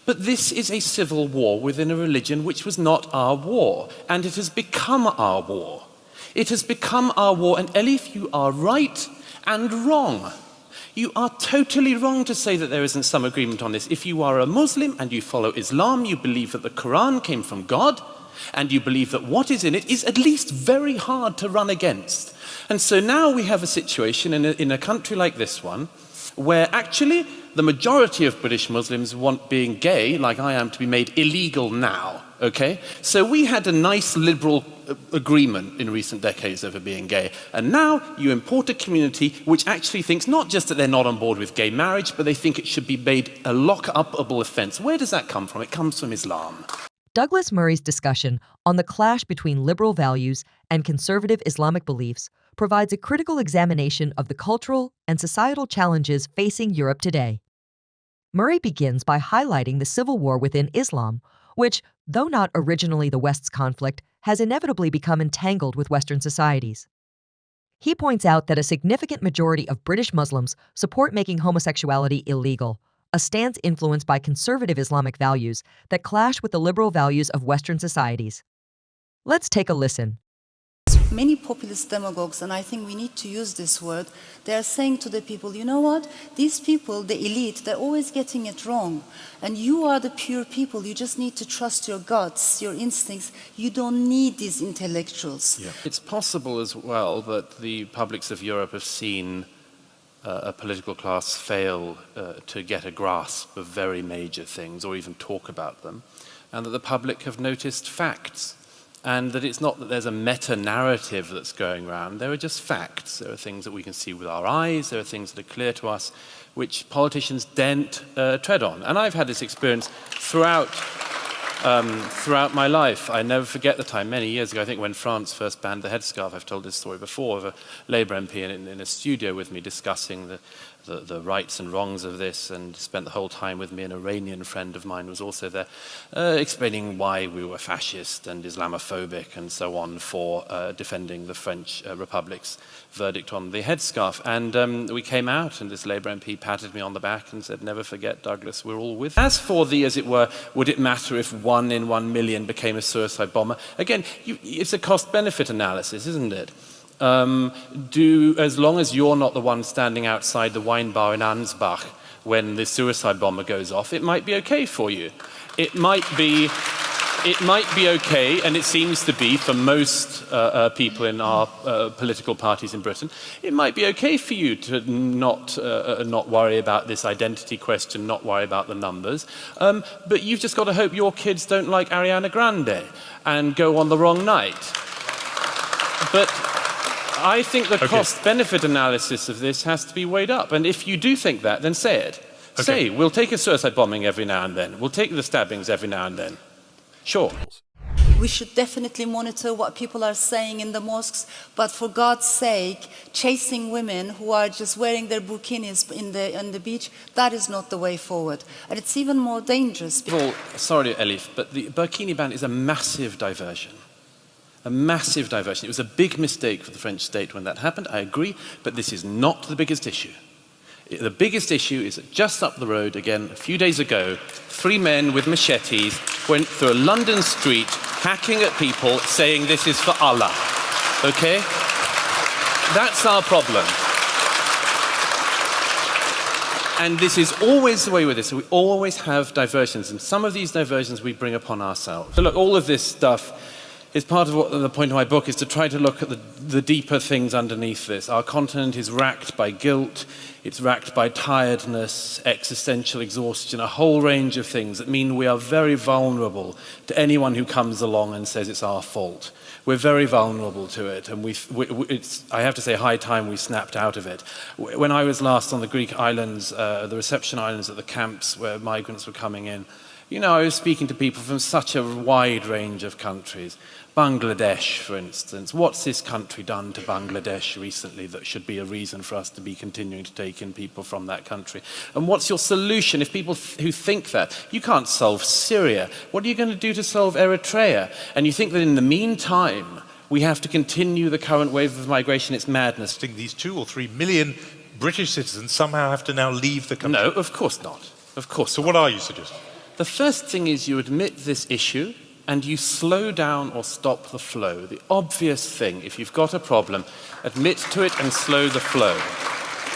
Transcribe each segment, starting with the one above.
But this is a civil war within a religion which was not our war, and it has become our war. It has become our war, and Elif, you are right and wrong. You are totally wrong to say that there isn't some agreement on this. If you are a Muslim and you follow Islam, you believe that the Quran came from God, and you believe that what is in it is at least very hard to run against. And so now we have a situation in a country like this one, where actually the majority of British Muslims want being gay, like I am, to be made illegal now, okay? So we had a nice liberal agreement in recent decades over being gay, and now you import a community which actually thinks not just that they're not on board with gay marriage, but they think it should be made a lock-upable offence. Where does that come from? It comes from Islam. Douglas Murray's discussion on the clash between liberal values and conservative Islamic beliefs provides a critical examination of the cultural and societal challenges facing Europe today. Murray begins by highlighting the civil war within Islam, which, though not originally the West's conflict, has inevitably become entangled with Western societies. He points out that a significant majority of British Muslims support making homosexuality illegal, a stance influenced by conservative Islamic values that clash with the liberal values of Western societies. Let's take a listen. Many populist demagogues, and I think we need to use this word, they are saying to the people, you know what, these people, the elite, they're always getting it wrong. And you are the pure people, you just need to trust your guts, your instincts. You don't need these intellectuals. Yeah. It's possible as well that the publics of Europe have seen a political class fail to get a grasp of very major things or even talk about them, and that the public have noticed facts. And that it's not that there's a meta-narrative that's going around, there are just facts. There are things that we can see with our eyes, there are things that are clear to us, which politicians daren't tread on. And I've had this experience throughout my life. I never forget the time, many years ago, I think when France first banned the headscarf. I've told this story before, of a Labour MP in a studio with me discussing the rights and wrongs of this, and spent the whole time with me. An Iranian friend of mine was also there, explaining why we were fascist and Islamophobic and so on for defending the French Republic's verdict on the headscarf. And we came out, and this Labour MP patted me on the back and said, "Never forget, Douglas, we're all with you." As for the, as it were, would it matter if 1 in 1 million became a suicide bomber? Again, it's a cost-benefit analysis, isn't it? As long as you're not the one standing outside the wine bar in Ansbach when the suicide bomber goes off, it might be okay for you. It might be okay, and it seems to be for most people in our political parties in Britain, it might be okay for you to not worry about this identity question, not worry about the numbers, but you've just got to hope your kids don't like Ariana Grande and go on the wrong night. But I think the cost-benefit analysis of this has to be weighed up. And if you do think that, then say it. Okay. Say, we'll take a suicide bombing every now and then. We'll take the stabbings every now and then. Sure. We should definitely monitor what people are saying in the mosques, but for God's sake, chasing women who are just wearing their burkinis on the beach, that is not the way forward. And it's even more dangerous. Well, sorry, Elif, but the burkini ban is a massive diversion. A massive diversion. It was a big mistake for the French state when that happened, I agree, but this is not the biggest issue. The biggest issue is that just up the road, again, a few days ago, 3 men with machetes went through a London street hacking at people saying this is for Allah. Okay? That's our problem. And this is always the way with this. We always have diversions, and some of these diversions we bring upon ourselves. So look, all of this stuff is part of what the point of my book is to try to look at the deeper things underneath this. Our continent is racked by guilt, it's racked by tiredness, existential exhaustion, a whole range of things that mean we are very vulnerable to anyone who comes along and says it's our fault. We're very vulnerable to it, and it's, I have to say, high time we snapped out of it. When I was last on the Greek islands, the reception islands at the camps where migrants were coming in, you know, I was speaking to people from such a wide range of countries. Bangladesh, for instance. What's this country done to Bangladesh recently that should be a reason for us to be continuing to take in people from that country? And what's your solution if people who think that? You can't solve Syria. What are you going to do to solve Eritrea? And you think that in the meantime, we have to continue the current wave of migration? It's madness. These 2 or 3 million British citizens somehow have to now leave the country. No, of course not. Of course So not. what are you suggesting? The first thing is you admit this issue and you slow down or stop the flow. The obvious thing, if you've got a problem, admit to it and slow the flow.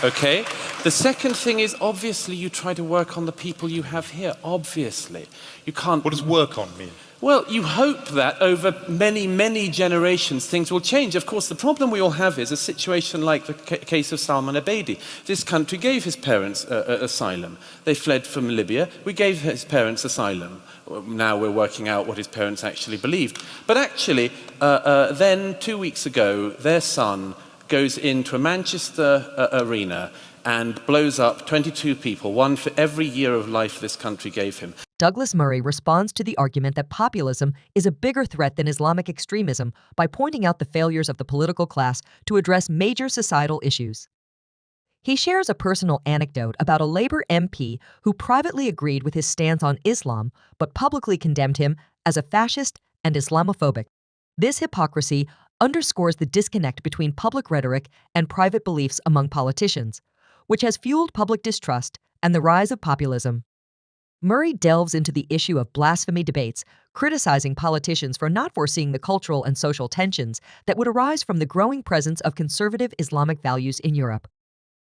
Okay? The second thing is, obviously, you try to work on the people you have here. Obviously. You can't... What does work on mean? Well, you hope that over many, many generations things will change. Of course, the problem we all have is a situation like the case of Salman Abedi. This country gave his parents asylum. They fled from Libya. We gave his parents asylum. Now we're working out what his parents actually believed. But actually, then 2 weeks ago, their son goes into a Manchester arena and blows up 22 people, one for every year of life this country gave him. Douglas Murray responds to the argument that populism is a bigger threat than Islamic extremism by pointing out the failures of the political class to address major societal issues. He shares a personal anecdote about a Labour MP who privately agreed with his stance on Islam but publicly condemned him as a fascist and Islamophobic. This hypocrisy underscores the disconnect between public rhetoric and private beliefs among politicians, which has fueled public distrust and the rise of populism. Murray delves into the issue of blasphemy debates, criticizing politicians for not foreseeing the cultural and social tensions that would arise from the growing presence of conservative Islamic values in Europe.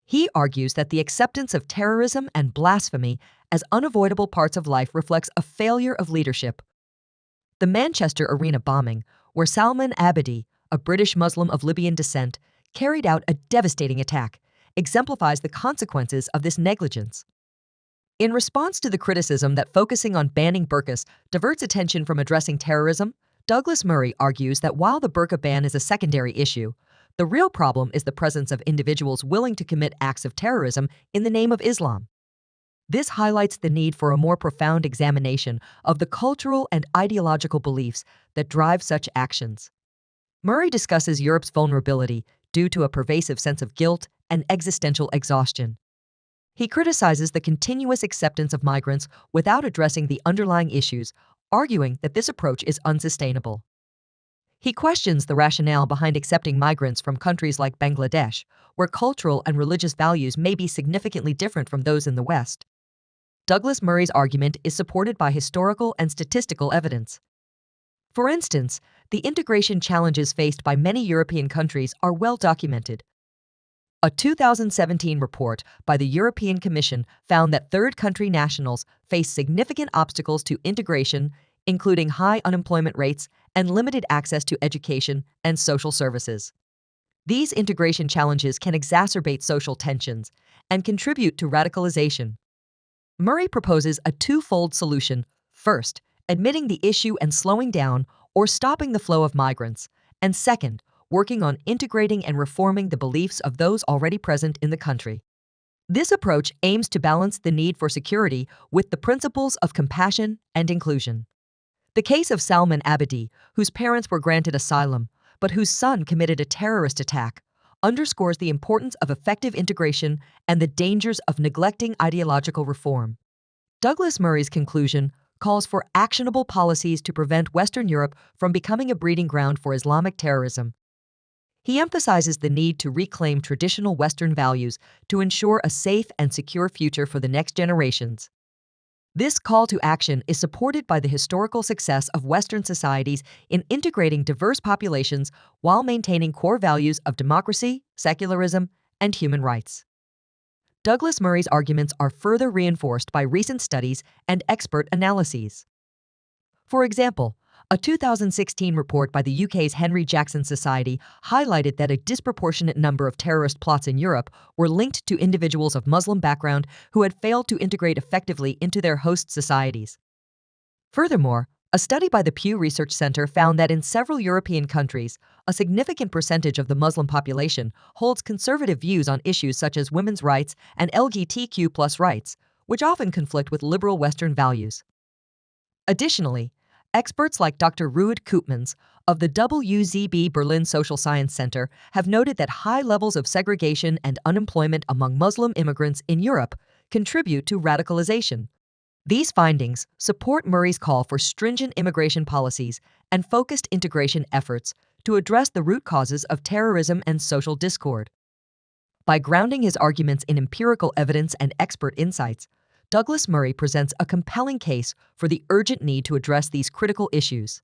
He argues that the acceptance of terrorism and blasphemy as unavoidable parts of life reflects a failure of leadership. The Manchester Arena bombing, where Salman Abedi, a British Muslim of Libyan descent, carried out a devastating attack, exemplifies the consequences of this negligence. In response to the criticism that focusing on banning burqas diverts attention from addressing terrorism, Douglas Murray argues that while the burqa ban is a secondary issue, the real problem is the presence of individuals willing to commit acts of terrorism in the name of Islam. This highlights the need for a more profound examination of the cultural and ideological beliefs that drive such actions. Murray discusses Europe's vulnerability due to a pervasive sense of guilt and existential exhaustion. He criticizes the continuous acceptance of migrants without addressing the underlying issues, arguing that this approach is unsustainable. He questions the rationale behind accepting migrants from countries like Bangladesh, where cultural and religious values may be significantly different from those in the West. Douglas Murray's argument is supported by historical and statistical evidence. For instance, the integration challenges faced by many European countries are well documented. A 2017 report by the European Commission found that third country nationals face significant obstacles to integration, including high unemployment rates and limited access to education and social services. These integration challenges can exacerbate social tensions and contribute to radicalization. Murray proposes a twofold solution: first, admitting the issue and slowing down or stopping the flow of migrants, and second, working on integrating and reforming the beliefs of those already present in the country. This approach aims to balance the need for security with the principles of compassion and inclusion. The case of Salman Abedi, whose parents were granted asylum, but whose son committed a terrorist attack, underscores the importance of effective integration and the dangers of neglecting ideological reform. Douglas Murray's conclusion calls for actionable policies to prevent Western Europe from becoming a breeding ground for Islamic terrorism. He emphasizes the need to reclaim traditional Western values to ensure a safe and secure future for the next generations. This call to action is supported by the historical success of Western societies in integrating diverse populations while maintaining core values of democracy, secularism, and human rights. Douglas Murray's arguments are further reinforced by recent studies and expert analyses. For example, a 2016 report by the UK's Henry Jackson Society highlighted that a disproportionate number of terrorist plots in Europe were linked to individuals of Muslim background who had failed to integrate effectively into their host societies. Furthermore, a study by the Pew Research Center found that in several European countries, a significant percentage of the Muslim population holds conservative views on issues such as women's rights and LGBTQ+ rights, which often conflict with liberal Western values. Additionally, experts like Dr. Ruud Koopmans of the WZB Berlin Social Science Center have noted that high levels of segregation and unemployment among Muslim immigrants in Europe contribute to radicalization. These findings support Murray's call for stringent immigration policies and focused integration efforts to address the root causes of terrorism and social discord. By grounding his arguments in empirical evidence and expert insights, Douglas Murray presents a compelling case for the urgent need to address these critical issues.